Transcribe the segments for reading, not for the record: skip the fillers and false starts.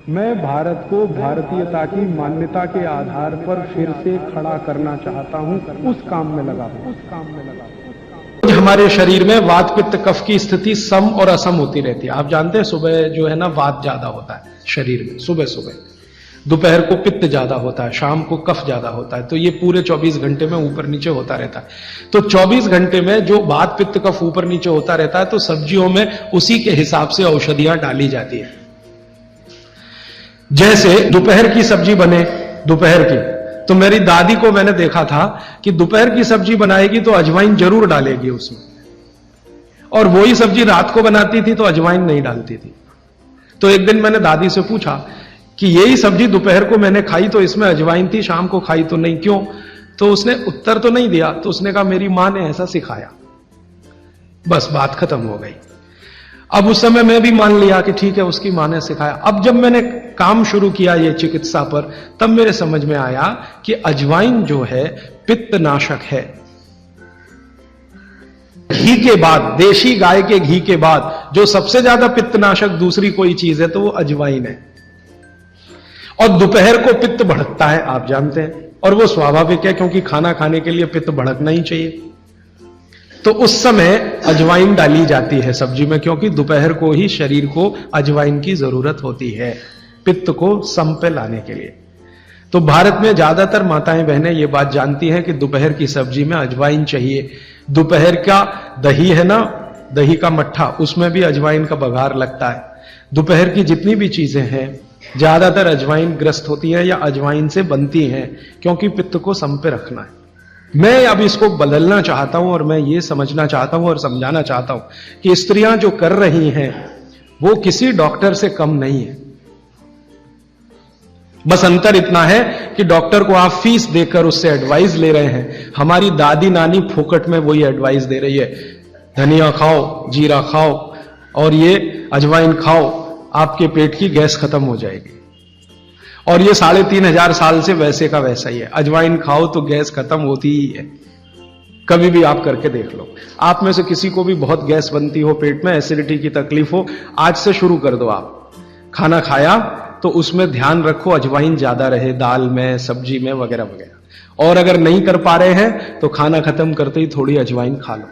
मैं भारत को भारतीयता की मान्यता के आधार पर फिर से खड़ा करना चाहता हूं, उस काम में लगा हूं। हमारे शरीर में वात पित्त कफ की स्थिति सम और असम होती रहती है। आप जानते हैं सुबह जो है ना वात ज्यादा होता है शरीर में, सुबह सुबह। दोपहर को पित्त ज्यादा होता है, शाम को कफ ज्यादा होता है। तो ये पूरे 24 घंटे में ऊपर नीचे होता रहता है। तो 24 घंटे में जो वात पित्त कफ ऊपर नीचे होता रहता है, तो सब्जियों में उसी के हिसाब से औषधियां डाली जाती है। जैसे दोपहर की सब्जी बने, दोपहर की, तो मेरी दादी को मैंने देखा था कि दोपहर की सब्जी बनाएगी तो अजवाइन जरूर डालेगी उसमें, और वही सब्जी रात को बनाती थी तो अजवाइन नहीं डालती थी। तो एक दिन मैंने दादी से पूछा कि यही सब्जी दोपहर को मैंने खाई तो इसमें अजवाइन थी, शाम को खाई तो नहीं, क्यों? तो उसने उत्तर तो नहीं दिया। तो उसने कहा मेरी मां ने ऐसा सिखाया। बस बात खत्म हो गई। अब उस समय मैं भी मान लिया कि ठीक है, उसकी मां ने सिखाया। अब जब मैंने काम शुरू किया ये चिकित्सा पर, तब मेरे समझ में आया कि अजवाइन जो है पित्तनाशक है। घी के बाद, देशी गाय के घी के बाद जो सबसे ज्यादा पित्तनाशक दूसरी कोई चीज है तो वो अजवाइन है। और दोपहर को पित्त भड़कता है, आप जानते हैं, और वो स्वाभाविक है क्योंकि खाना खाने के लिए पित्त भड़कना ही चाहिए। तो उस समय अजवाइन डाली जाती है सब्जी में, क्योंकि दोपहर को ही शरीर को अजवाइन की जरूरत होती है पित्त को सम पे लाने के लिए। तो भारत में ज्यादातर माताएं बहनें ये बात जानती हैं कि दोपहर की सब्जी में अजवाइन चाहिए। दोपहर का दही है ना, दही का मट्ठा, उसमें भी अजवाइन का बघार लगता है। दोपहर की जितनी भी चीजें हैं ज्यादातर अजवाइन ग्रस्त होती है या अजवाइन से बनती हैं, क्योंकि पित्त को सम पे रखना है। मैं अब इसको बदलना चाहता हूं और मैं ये समझना चाहता हूं और समझाना चाहता हूं कि स्त्रियां जो कर रही हैं वो किसी डॉक्टर से कम नहीं है। बस अंतर इतना है कि डॉक्टर को आप फीस देकर उससे एडवाइस ले रहे हैं। हमारी दादी नानी फोकट में वही एडवाइस दे रही है, धनिया खाओ, जीरा खाओ और ये अजवाइन खाओ, आपके पेट की गैस खत्म हो जाएगी। और ये 3500 साल से वैसे का वैसा ही है। अजवाइन खाओ तो गैस खत्म होती ही है। कभी भी आप करके देख लो। आप में से किसी को भी बहुत गैस बनती हो, पेट में एसिडिटी की तकलीफ हो, आज से शुरू कर दो। आप खाना खाया तो उसमें ध्यान रखो अजवाइन ज्यादा रहे, दाल में, सब्जी में, वगैरह वगैरह। और अगर नहीं कर पा रहे हैं तो खाना खत्म करते ही थोड़ी अजवाइन खा लो।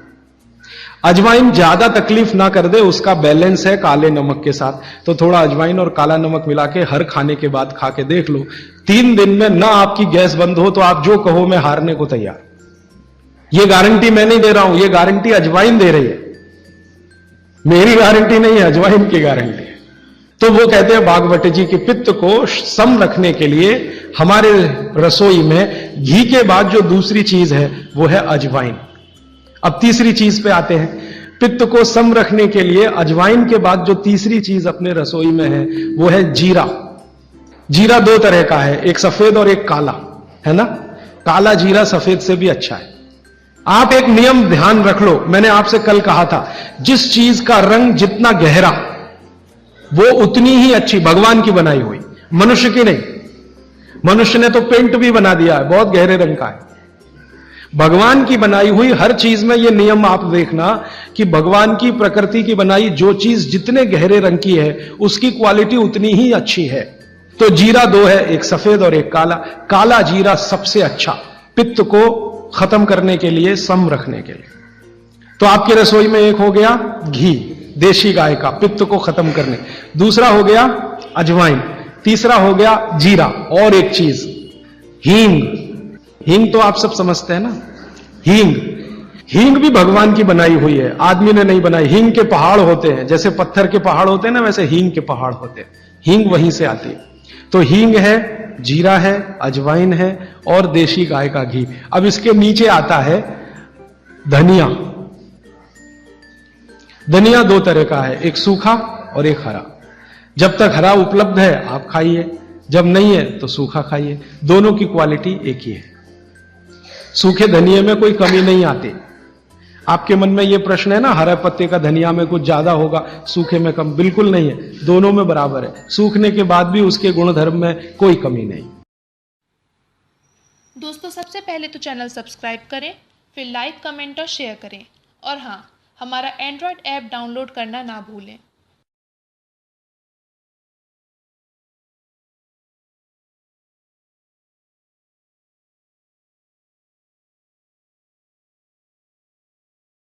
अजवाइन ज्यादा तकलीफ ना कर दे, उसका बैलेंस है काले नमक के साथ। तो थोड़ा अजवाइन और काला नमक मिला के हर खाने के बाद खा के देख लो। 3 दिन में ना आपकी गैस बंद हो तो आप जो कहो मैं हारने को तैयार। ये गारंटी मैं नहीं दे रहा हूं, ये गारंटी अजवाइन दे रही है, मेरी गारंटी नहीं है, अजवाइन की गारंटी है। तो वो कहते हैं भागवत जी कि पित्त को सम रखने के लिए हमारे रसोई में घी के बाद जो दूसरी चीज है वो है अजवाइन। अब तीसरी चीज पे आते हैं। पित्त को सम रखने के लिए अजवाइन के बाद जो तीसरी चीज अपने रसोई में है वो है जीरा। जीरा 2 तरह का है, एक सफेद और एक काला, है ना। काला जीरा सफेद से भी अच्छा है। आप एक नियम ध्यान रख लो, मैंने आपसे कल कहा था, जिस चीज का रंग जितना गहरा वो उतनी ही अच्छी, भगवान की बनाई हुई, मनुष्य की नहीं। मनुष्य ने तो पेंट भी बना दिया है, बहुत गहरे रंग का है। भगवान की बनाई हुई हर चीज में ये नियम आप देखना कि भगवान की प्रकृति की बनाई जो चीज जितने गहरे रंग की है उसकी क्वालिटी उतनी ही अच्छी है। तो जीरा 2 है, एक सफेद और एक काला। काला जीरा सबसे अच्छा, पित्त को खत्म करने के लिए, सम रखने के लिए। तो आपके रसोई में एक हो गया घी देशी गाय का, पित्त को खत्म करने। दूसरा हो गया अजवाइन। तीसरा हो गया जीरा। और एक चीज हींग। हींग तो आप सब समझते हैं ना, हींग। हींग भी भगवान की बनाई हुई है, आदमी ने नहीं बनाई। हींग के पहाड़ होते हैं, जैसे पत्थर के पहाड़ होते हैं ना, वैसे हींग के पहाड़ होते हैं। हींग वहीं से आती है। तो हींग है, जीरा है, अजवाइन है और देशी गाय का घी। अब इसके नीचे आता है धनिया। धनिया 2 तरह का है, एक सूखा और एक हरा। जब तक हरा उपलब्ध है आप खाइए, जब नहीं है तो सूखा खाइए। दोनों की क्वालिटी एक ही है। सूखे धनिये में कोई कमी नहीं आती। आपके मन में यह प्रश्न है ना, हरे पत्ते का धनिया में कुछ ज्यादा होगा, सूखे में कम, बिल्कुल नहीं है, दोनों में बराबर है। सूखने के बाद भी उसके गुणधर्म में कोई कमी नहीं। दोस्तों, सबसे पहले तो चैनल सब्सक्राइब करें, फिर लाइक, कमेंट और शेयर करें। और हाँ, हमारा एंड्रॉयड ऐप डाउनलोड करना ना भूलें।